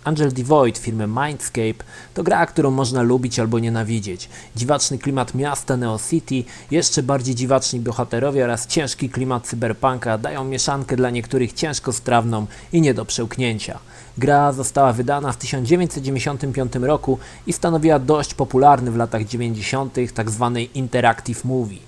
Angel Devoid firmy Mindscape to gra, którą można lubić albo nienawidzieć. Dziwaczny klimat miasta Neo City, jeszcze bardziej dziwaczni bohaterowie oraz ciężki klimat cyberpunka dają mieszankę dla niektórych ciężko strawną i nie do przełknięcia. Gra została wydana w 1995 roku i stanowiła dość popularny w latach 90. tzw. interactive movie.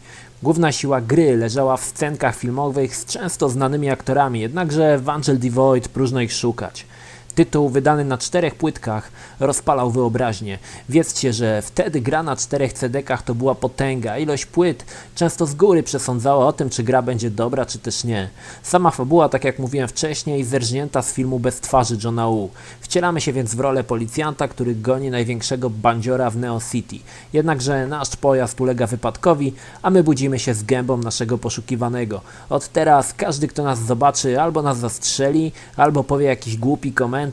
Główna siła gry leżała w scenkach filmowych z często znanymi aktorami, jednakże w Angel Devoid próżno ich szukać. Tytuł wydany na 4 płytkach rozpalał wyobraźnię. Wiedzcie, że wtedy gra na 4 CD-kach to była potęga. Ilość płyt często z góry przesądzała o tym, czy gra będzie dobra, czy też nie. Sama fabuła, tak jak mówiłem wcześniej, zerżnięta z filmu Bez twarzy Johna Woo. Wcielamy się więc w rolę policjanta, który goni największego bandziora w Neo City. Jednakże nasz pojazd ulega wypadkowi, a my budzimy się z gębą naszego poszukiwanego. Od teraz każdy, kto nas zobaczy, albo nas zastrzeli, albo powie jakiś głupi komentarz,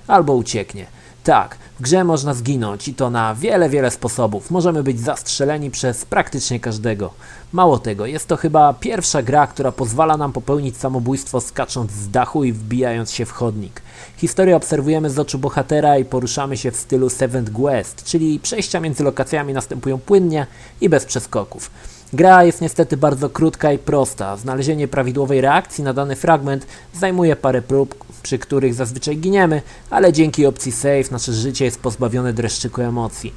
albo ucieknie. Tak, w grze można zginąć i to na wiele sposobów. Możemy być zastrzeleni przez praktycznie każdego. Mało tego, jest to chyba pierwsza gra, która pozwala nam popełnić samobójstwo skacząc z dachu i wbijając się w chodnik. Historię obserwujemy z oczu bohatera i poruszamy się w stylu Seventh Quest, czyli przejścia między lokacjami następują płynnie i bez przeskoków. Gra jest niestety bardzo krótka i prosta. Znalezienie prawidłowej reakcji na dany fragment zajmuje parę prób, przy których zazwyczaj giniemy, ale dzięki opcji save nasze życie jest pozbawione dreszczyku emocji.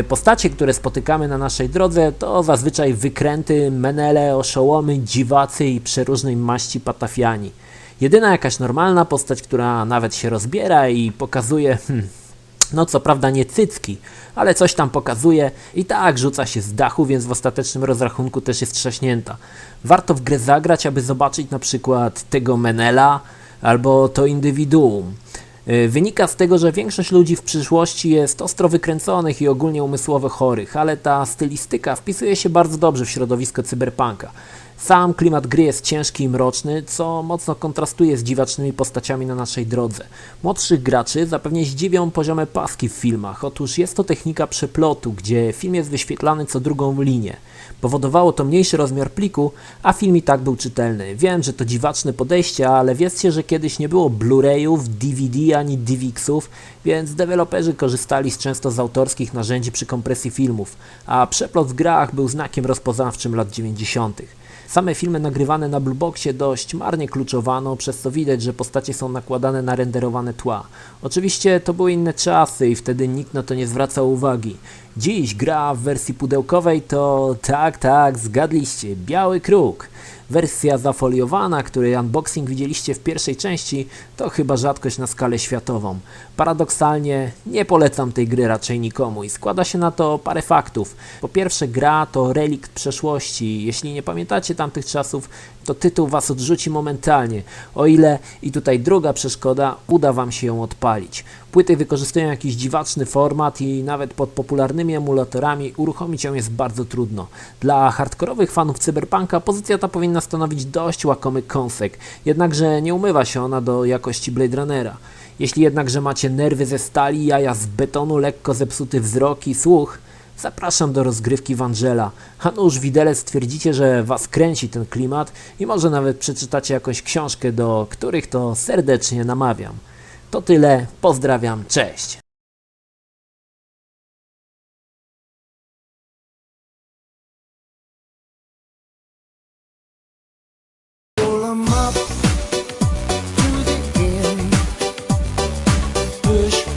Postacie, które spotykamy na naszej drodze, to zazwyczaj wykręty, menele, oszołomy, dziwacy i przeróżnej maści patafiani. Jedyna jakaś normalna postać, która nawet się rozbiera i pokazuje, no co prawda nie cycki, ale coś tam pokazuje i tak rzuca się z dachu, więc w ostatecznym rozrachunku też jest trzaśnięta. Warto w grę zagrać, aby zobaczyć na przykład tego menela albo to indywiduum. Wynika z tego, że większość ludzi w przyszłości jest ostro wykręconych i ogólnie umysłowo chorych, ale ta stylistyka wpisuje się bardzo dobrze w środowisko cyberpunka. Sam klimat gry jest ciężki i mroczny, co mocno kontrastuje z dziwacznymi postaciami na naszej drodze. Młodszych graczy zapewne zdziwią poziome paski w filmach. Otóż jest to technika przeplotu, gdzie film jest wyświetlany co drugą linię. Powodowało to mniejszy rozmiar pliku, a film i tak był czytelny. Wiem, że to dziwaczne podejście, ale wiedzcie, że kiedyś nie było Blu-rayów, DVD ani DivXów, więc deweloperzy korzystali często z autorskich narzędzi przy kompresji filmów, a przeplot w grach był znakiem rozpoznawczym lat 90. Same filmy nagrywane na Blueboxie dość marnie kluczowano, przez co widać, że postacie są nakładane na renderowane tła. Oczywiście to były inne czasy i wtedy nikt na to nie zwracał uwagi. Dziś gra w wersji pudełkowej to tak, zgadliście, Biały Kruk. Wersja zafoliowana, której unboxing widzieliście w pierwszej części, to chyba rzadkość na skalę światową. Paradoksalnie nie polecam tej gry raczej nikomu i składa się na to parę faktów. Po pierwsze, gra to relikt przeszłości. Jeśli nie pamiętacie tamtych czasów, to tytuł was odrzuci momentalnie, o ile, i tutaj druga przeszkoda, uda wam się ją odpalić. Płyty wykorzystują jakiś dziwaczny format i nawet pod popularnymi emulatorami uruchomić ją jest bardzo trudno. Dla hardkorowych fanów cyberpunka pozycja ta powinna stanowić dość łakomy kąsek, jednakże nie umywa się ona do jakości Blade Runnera. Jeśli jednakże macie nerwy ze stali, jaja z betonu, lekko zepsuty wzrok i słuch, zapraszam do rozgrywki w Angela. A nuż widelec stwierdzicie, że was kręci ten klimat i może nawet przeczytacie jakąś książkę, do których to serdecznie namawiam. To tyle, pozdrawiam, cześć! Pull 'em up to the end. Push